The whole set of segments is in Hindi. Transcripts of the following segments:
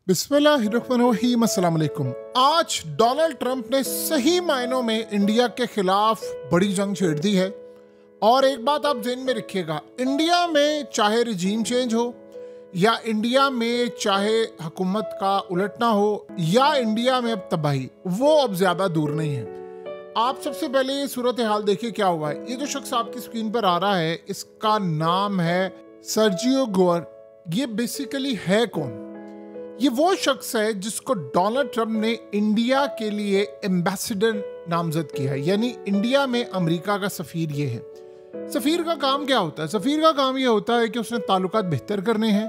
बिस्मिल्लाहिर्रहमानिर्रहीम, अस्सलाम वालेकुम। आज डोनाल्ड ट्रंप ने सही मायनों में इंडिया के खिलाफ बड़ी जंग छेड़ दी है। और एक बात आप ज़हन में रखिएगा, इंडिया में चाहे रिजीम चेंज हो या इंडिया में चाहे हुकूमत का उलटना हो या इंडिया में अब तबाही, वो अब ज़्यादा दूर नहीं है। आप सबसे पहले ये सूरत हाल देखिए क्या हुआ है। ये जो शख्स आपकी स्क्रीन पर आ रहा है, इसका नाम है सर्जियो गोर। ये बेसिकली है कौन? ये वो शख्स है जिसको डोनाल्ड ट्रंप ने इंडिया के लिए एम्बेसडर नामजद किया है, यानी इंडिया में अमेरिका का सफीर ये है। सफीर का काम क्या होता है? सफीर का काम ये होता है कि उसने ताल्लुकात बेहतर करने हैं,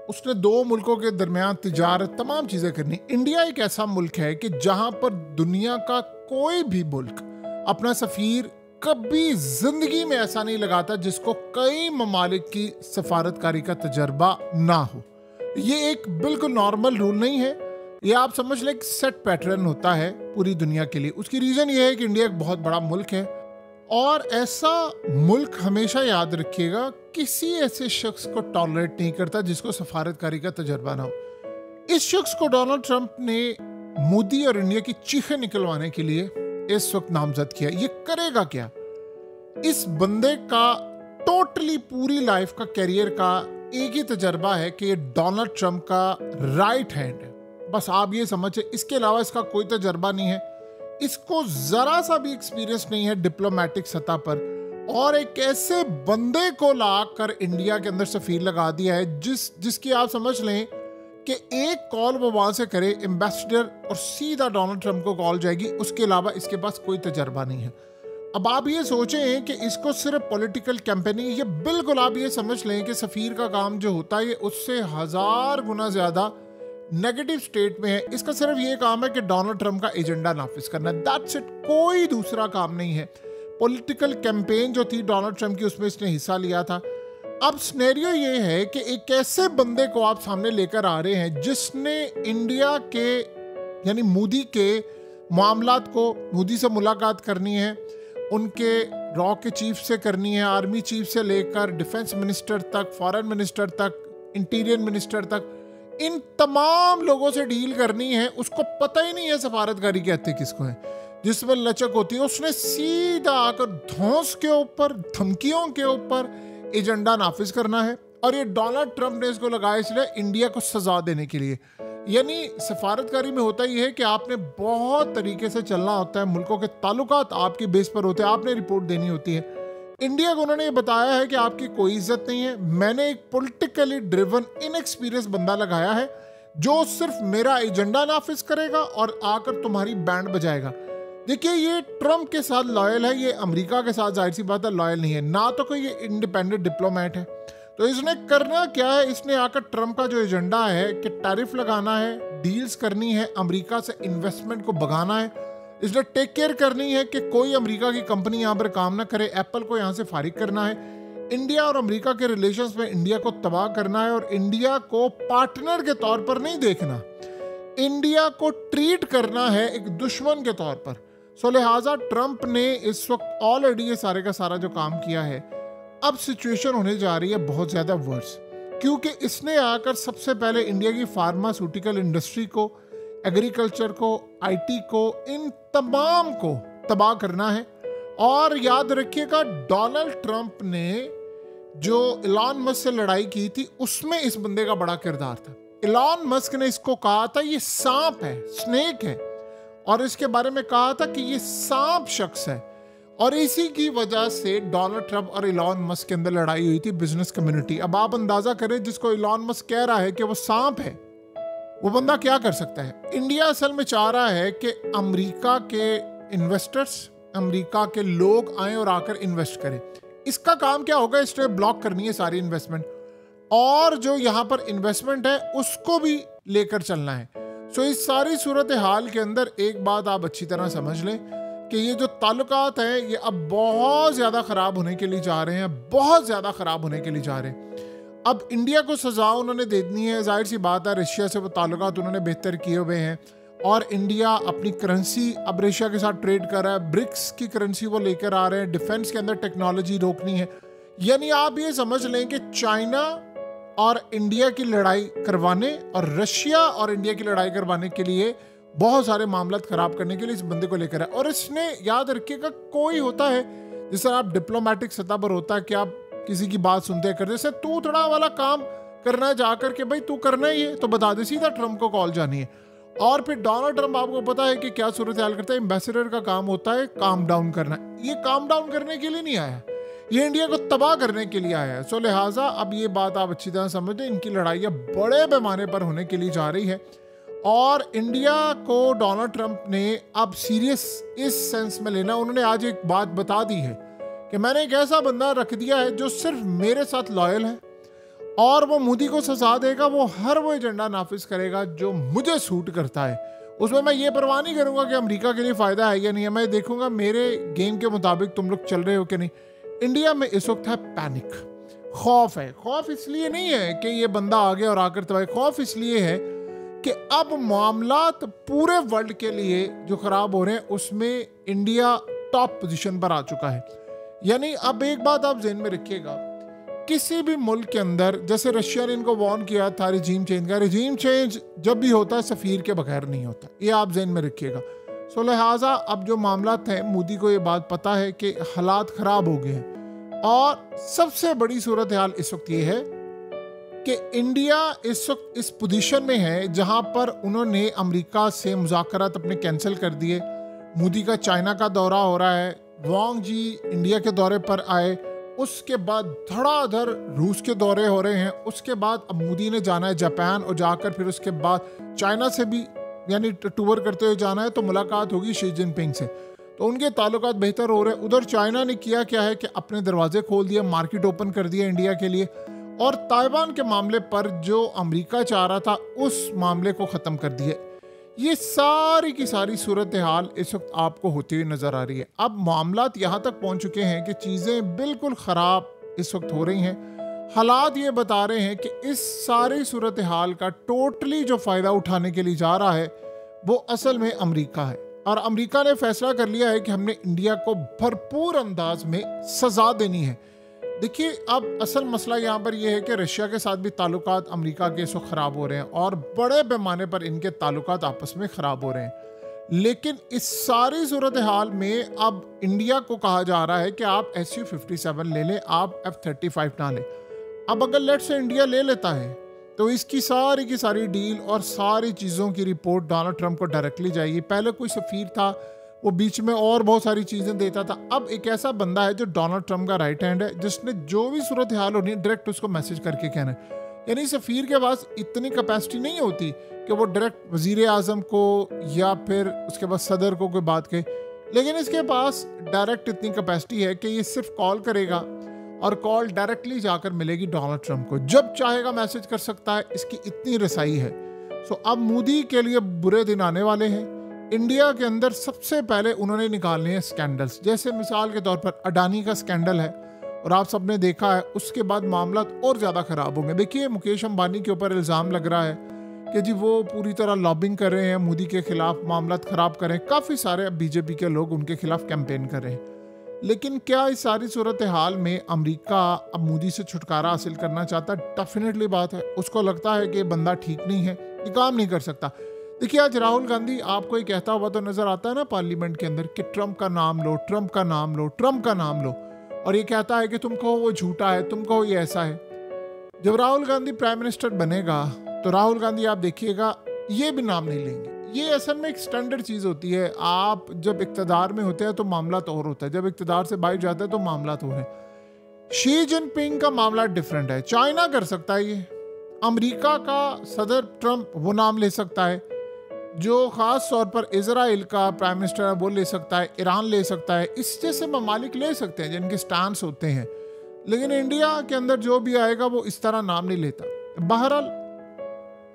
उसने दो मुल्कों के दरमियान तिजारत तमाम चीज़ें करनी। इंडिया एक ऐसा मुल्क है कि जहां पर दुनिया का कोई भी मुल्क अपना सफीर कभी जिंदगी में ऐसा नहीं लगाता जिसको कई ममालिक की सफारतकारी का तजर्बा ना हो। ये एक बिल्कुल नॉर्मल रूल नहीं है, ये आप समझ लें कि सेट पैटर्न होता है पूरी दुनिया के लिए। उसकी रीज़न ये है कि इंडिया एक बहुत बड़ा मुल्क है और ऐसा मुल्क हमेशा याद रखिएगा किसी ऐसे शख्स को टॉलरेट नहीं करता जिसको सफारतकारी का तजर्बा ना हो। इस शख्स को डोनाल्ड ट्रंप ने मोदी और इंडिया की चीखें निकलवाने के लिए इस वक्त नामजद किया। ये करेगा क्या? इस बंदे का टोटली पूरी लाइफ का कैरियर का एक ही तजर्बा है कि ये डोनाल्ड ट्रंप का राइट हैंड है। बस आप ये समझे, इसके अलावा इसका कोई तजर्बा नहीं है। इसको जरा सा भी एक्सपीरियंस नहीं है डिप्लोमेटिक सतह पर। और एक ऐसे बंदे को लाकर इंडिया के अंदर सफीर लगा दिया है जिसकी आप समझ लें कि एक कॉल वो वहां से करे एम्बेसडर और सीधा डोनाल्ड ट्रंप को कॉल जाएगी। उसके अलावा इसके पास कोई तजर्बा नहीं है। अब आप ये सोचें कि इसको सिर्फ पॉलिटिकल कैंपेनिंग, ये बिल्कुल आप ये समझ लें कि सफ़ीर का काम जो होता है ये उससे 1000 गुना ज़्यादा नेगेटिव स्टेट में है। इसका सिर्फ ये काम है कि डोनाल्ड ट्रंप का एजेंडा नाफिज करना, दैट्स इट। कोई दूसरा काम नहीं है। पॉलिटिकल कैंपेन जो थी डोनाल्ड ट्रंप की, उसमें इसने हिस्सा लिया था। अब सिनेरियो ये है कि एक ऐसे बंदे को आप सामने लेकर आ रहे हैं जिसने इंडिया के यानी मोदी के मामलात को, मोदी से मुलाकात करनी है, उनके रॉ के चीफ से करनी है, आर्मी चीफ से लेकर डिफेंस मिनिस्टर तक, फॉरेन मिनिस्टर तक, इंटीरियर मिनिस्टर तक, इन तमाम लोगों से डील करनी है। उसको पता ही नहीं है सफारतकारी कहते किसको है, जिसमें लचक होती है। उसने सीधा आकर धौंस के ऊपर, धमकियों के ऊपर एजेंडा नाफिज करना है। और ये डोनाल्ड ट्रंप ने इसको लगाया इसलिए इंडिया को सजा देने के लिए। यानी सफारतकारी में होता ही है कि आपने बहुत तरीके से चलना होता है, मुल्कों के ताल्लुकात आपके बेस पर होते हैं, आपने रिपोर्ट देनी होती है। इंडिया को उन्होंने ये बताया है कि आपकी कोई इज्जत नहीं है। मैंने एक पॉलिटिकली ड्रिवन इनएक्सपीरियंस बंदा लगाया है जो सिर्फ मेरा एजेंडा नाफिज करेगा और आकर तुम्हारी बैंड बजाएगा। देखिए, ये ट्रंप के साथ लॉयल है, ये अमेरिका के साथ जाहिर सी बात है लॉयल नहीं है। ना तो कोई ये इंडिपेंडेंट डिप्लोमेट है। तो इसने करना क्या है? इसने आकर ट्रंप का जो एजेंडा है कि टैरिफ लगाना है, डील्स करनी है, अमेरिका से इन्वेस्टमेंट को भगाना है, इसने टेक केयर करनी है कि कोई अमेरिका की कंपनी यहाँ पर काम ना करे, एप्पल को यहाँ से फारिग करना है, इंडिया और अमेरिका के रिलेशंस में इंडिया को तबाह करना है और इंडिया को पार्टनर के तौर पर नहीं देखना, इंडिया को ट्रीट करना है एक दुश्मन के तौर पर। सो लिहाजा ट्रंप ने इस वक्त ऑलरेडी ये सारे का सारा जो काम किया है, अब सिचुएशन होने जा रही है बहुत ज़्यादा वर्स, क्योंकि इसने आकर सबसे पहले इंडिया की फार्मास्यूटिकल इंडस्ट्री को, एग्रीकल्चर को, आईटी को, इन तमाम को तबाह करना है। और याद रखिएगा, डोनाल्ड ट्रंप ने जो इलॉन मस्क से लड़ाई की थी उसमें इस बंदे का बड़ा किरदार था। इलॉन मस्क ने इसको कहा था ये सांप है, स्नेक है, और इसके बारे में कहा था कि ये सांप शख्स है। और इसी की वजह से डोनाल्ड ट्रंप और इलॉन मस्क के अंदर लड़ाई हुई थी बिजनेस कम्युनिटी। अब आप अंदाजा करें, जिसको इलॉन मस्क कह रहा है कि वो सांप है, वो बंदा क्या कर सकता है? इंडिया असल में चाह रहा है कि अमेरिका के इन्वेस्टर्स, अमेरिका के लोग आए और आकर इन्वेस्ट करें। इसका काम क्या होगा? इसने ब्लॉक करनी है सारी इन्वेस्टमेंट, और जो यहाँ पर इन्वेस्टमेंट है उसको भी लेकर चलना है। सो इस सारी सूरत हाल के अंदर एक बात आप अच्छी तरह समझ लें कि ये जो ताल्लुकात हैं ये अब बहुत ज़्यादा ख़राब होने के लिए जा रहे हैं, बहुत ज़्यादा ख़राब होने के लिए जा रहे हैं। अब इंडिया को सज़ा उन्होंने दे देनी है, जाहिर सी बात है। रशिया से वो ताल्लुकात उन्होंने बेहतर किए हुए हैं और इंडिया अपनी करेंसी अब रशिया के साथ ट्रेड कर रहा है, ब्रिक्स की करेंसी वो लेकर आ रहे हैं, डिफेंस के अंदर टेक्नोलॉजी रोकनी है। यानी आप ये समझ लें कि चाइना और इंडिया की लड़ाई करवाने और रशिया और इंडिया की लड़ाई करवाने के लिए बहुत सारे मामला खराब करने के लिए इस बंदे को लेकर है। और इसने याद रखिएगा, कोई होता है जैसे आप डिप्लोमेटिक सतह पर होता है कि आप किसी की बात सुनते हैं, करते जैसे तू थोड़ा वाला काम करना है जाकर के, भाई तू करना ही है तो बता दे, सीधा ट्रम्प को कॉल जानी है। और फिर डोनाल्ड ट्रम्प आपको पता है कि क्या सूरत हाल करता है, एम्बेसडर का काम होता है काम डाउन करना। ये काम डाउन करने के लिए नहीं आया, ये इंडिया को तबाह करने के लिए आया है। सो लिहाजा अब ये बात आप अच्छी तरह समझते, इनकी लड़ाइयाँ बड़े पैमाने पर होने के लिए जा रही है। और इंडिया को डोनाल्ड ट्रंप ने अब सीरियस इस सेंस में लेना, उन्होंने आज एक बात बता दी है कि मैंने एक ऐसा बंदा रख दिया है जो सिर्फ मेरे साथ लॉयल है और वो मोदी को सजा देगा, वो हर वो एजेंडा नाफिज करेगा जो मुझे सूट करता है। उसमें मैं ये परवाह नहीं करूंगा कि अमेरिका के लिए फ़ायदा है या नहीं है, मैं देखूंगा मेरे गेम के मुताबिक तुम लोग चल रहे हो कि नहीं। इंडिया में इस वक्त है पैनिक, खौफ है। खौफ इसलिए नहीं है कि ये बंदा आ गया और आकर तबाही, खौफ इसलिए है कि अब मामलात पूरे वर्ल्ड के लिए जो ख़राब हो रहे हैं उसमें इंडिया टॉप पोजीशन पर आ चुका है। यानी अब एक बात आप ज़हन में रखिएगा, किसी भी मुल्क के अंदर, जैसे रशिया ने इनको वार्न किया था रिजीम चेंज का, रिजीम चेंज जब भी होता है सफ़ीर के बगैर नहीं होता, ये आप ज़हन में रखिएगा। सो लिहाजा अब जो मामला हैं, मोदी को ये बात पता है कि हालात ख़राब हो गए हैं। और सबसे बड़ी सूरत हाल इस वक्त ये है कि इंडिया इस वक्त इस पोजीशन में है जहां पर उन्होंने अमेरिका से मुज़ाकरात अपने कैंसिल कर दिए। मोदी का चाइना का दौरा हो रहा है, वांग जी इंडिया के दौरे पर आए, उसके बाद धड़ाधड़ रूस के दौरे हो रहे हैं, उसके बाद अब मोदी ने जाना है जापान और जाकर फिर उसके बाद चाइना से भी यानी टूर करते हुए जाना है, तो मुलाकात होगी शी जिनपिंग से, तो उनके ताल्लुकात बेहतर हो रहे हैं। उधर चाइना ने किया क्या है कि अपने दरवाजे खोल दिया, मार्केट ओपन कर दिया इंडिया के लिए, और ताइवान के मामले पर जो अमेरिका चाह रहा था उस मामले को ख़त्म कर दिया। ये सारी की सारी सूरत हाल इस वक्त आपको होती हुई नज़र आ रही है। अब मामलात यहाँ तक पहुँच चुके हैं कि चीज़ें बिल्कुल ख़राब इस वक्त हो रही हैं। हालात ये बता रहे हैं कि इस सारी सूरत हाल का टोटली जो फ़ायदा उठाने के लिए जा रहा है वो असल में अमेरिका है। और अमेरिका ने फैसला कर लिया है कि हमने इंडिया को भरपूर अंदाज में सज़ा देनी है। देखिए, अब असल मसला यहाँ पर यह है कि रशिया के साथ भी ताल्लुकात अमेरिका के इस वक्त ख़राब हो रहे हैं और बड़े पैमाने पर इनके ताल्लुकात आपस में ख़राब हो रहे हैं। लेकिन इस सारी सूरत हाल में अब इंडिया को कहा जा रहा है कि आप Su-57 ले लें, आप F-35 ना लें। अब अगर लेट से इंडिया ले लेता है तो इसकी सारी की सारी डील और सारी चीज़ों की रिपोर्ट डोनाल्ड ट्रंप को डायरेक्टली जाएगी। पहले कोई सफ़ीर था, वो बीच में और बहुत सारी चीज़ें देता था। अब एक ऐसा बंदा है जो डोनाल्ड ट्रंप का राइट हैंड है, जिसने जो भी सूरत हाल होनी है डायरेक्ट उसको मैसेज करके कहना है। यानी सफ़ीर के पास इतनी कैपेसिटी नहीं होती कि वो डायरेक्ट वज़ीर आज़म को या फिर उसके बाद सदर को कोई बात कहे, लेकिन इसके पास डायरेक्ट इतनी कैपेसिटी है कि ये सिर्फ कॉल करेगा और कॉल डायरेक्टली जाकर मिलेगी डोनाल्ड ट्रंप को, जब चाहेगा मैसेज कर सकता है, इसकी इतनी रसाई है। सो अब मोदी के लिए बुरे दिन आने वाले हैं। इंडिया के अंदर सबसे पहले उन्होंने निकालने हैं स्कैंडल्स, जैसे मिसाल के तौर पर अडानी का स्कैंडल है और आप सबने देखा है, उसके बाद मामला और ज़्यादा ख़राब होंगे। देखिए, मुकेश अंबानी के ऊपर इल्ज़ाम लग रहा है कि जी वो पूरी तरह लॉबिंग कर रहे हैं मोदी के खिलाफ, मामला ख़राब करें। काफ़ी सारे बीजेपी के लोग उनके खिलाफ कैंपेन कर रहे हैं। लेकिन क्या इस सारी सूरत हाल में अमेरिका अब मोदी से छुटकारा हासिल करना चाहता है? डेफिनेटली बात है, उसको लगता है कि बंदा ठीक नहीं है, ये काम नहीं कर सकता। देखिए, आज राहुल गांधी आपको ये कहता हुआ तो नज़र आता है ना पार्लियामेंट के अंदर कि ट्रंप का नाम लो, ट्रंप का नाम लो, ट्रंप का नाम लो, और ये कहता है कि तुम कहो वो झूठा है, तुम कहो ये ऐसा है। जब राहुल गांधी प्राइम मिनिस्टर बनेगा तो राहुल गांधी आप देखिएगा ये भी नाम नहीं लेंगे। ये असल में एक स्टैंडर्ड चीज़ होती है, आप जब इक़्तिदार में होते हैं तो मामला तो और होता है, जब इक़्तिदार से बाहर जाता है तो मामला तो है। शी जिनपिंग का मामला डिफरेंट है, चाइना कर सकता है ये, अमेरिका का सदर ट्रंप वो नाम ले सकता है, जो ख़ास तौर पर इजराइल का प्राइम मिनिस्टर है वो ले सकता है, ईरान ले सकता है, इस जैसे ममालिक ले सकते हैं जिनके स्टांस होते हैं। लेकिन इंडिया के अंदर जो भी आएगा वो इस तरह नाम नहीं लेता। बहरहाल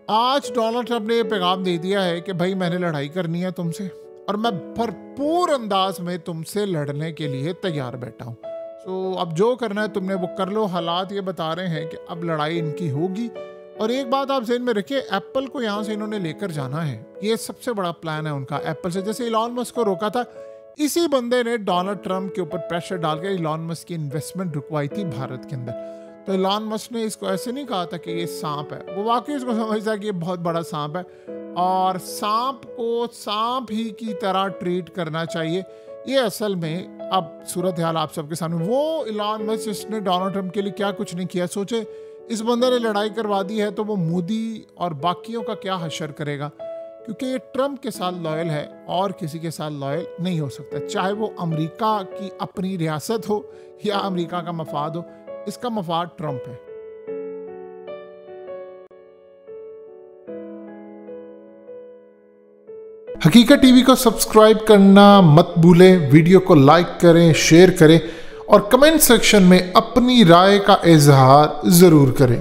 आज डोनाल्ड ट्रंप ने पैगाम दे दिया है कि भाई मैंने लड़ाई करनी है तुमसे और मैं भरपूर अंदाज में तुमसे लड़ने के लिए तैयार बैठा हूँ। सो अब जो करना है तुमने वो कर लो। हालात ये बता रहे हैं कि अब लड़ाई इनकी होगी। और एक बात आप ज़हन में रखिए, एप्पल को यहाँ से इन्होंने लेकर जाना है, ये सबसे बड़ा प्लान है उनका एप्पल से। जैसे इलॉन मस्क को रोका था, इसी बंदे ने डोनाल्ड ट्रंप के ऊपर प्रेशर डाल कर इलॉन मस्क की इन्वेस्टमेंट रुकवाई थी भारत के अंदर। तो इलॉन मस्क ने इसको ऐसे नहीं कहा था कि ये सांप है, वो वाकई इसको समझता है कि ये बहुत बड़ा सांप है और सांप को सांप ही की तरह ट्रीट करना चाहिए। ये असल में अब सूरत हाल आप सबके सामने, वो इलॉन मस्क जिसने डोनाल्ड ट्रंप के लिए क्या कुछ नहीं किया, सोचे इस बंदे ने लड़ाई करवा दी है तो वो मोदी और बाकियों का क्या हशर करेगा, क्योंकि ये ट्रंप के साथ लॉयल है और किसी के साथ लॉयल नहीं हो सकता, चाहे वो अमेरिका की अपनी रियासत हो या अमेरिका का मफाद हो, इसका मफाद ट्रंप है। हकीकत टीवी को सब्सक्राइब करना मत भूलें, वीडियो को लाइक करें, शेयर करें और कमेंट सेक्शन में अपनी राय का इजहार ज़रूर करें।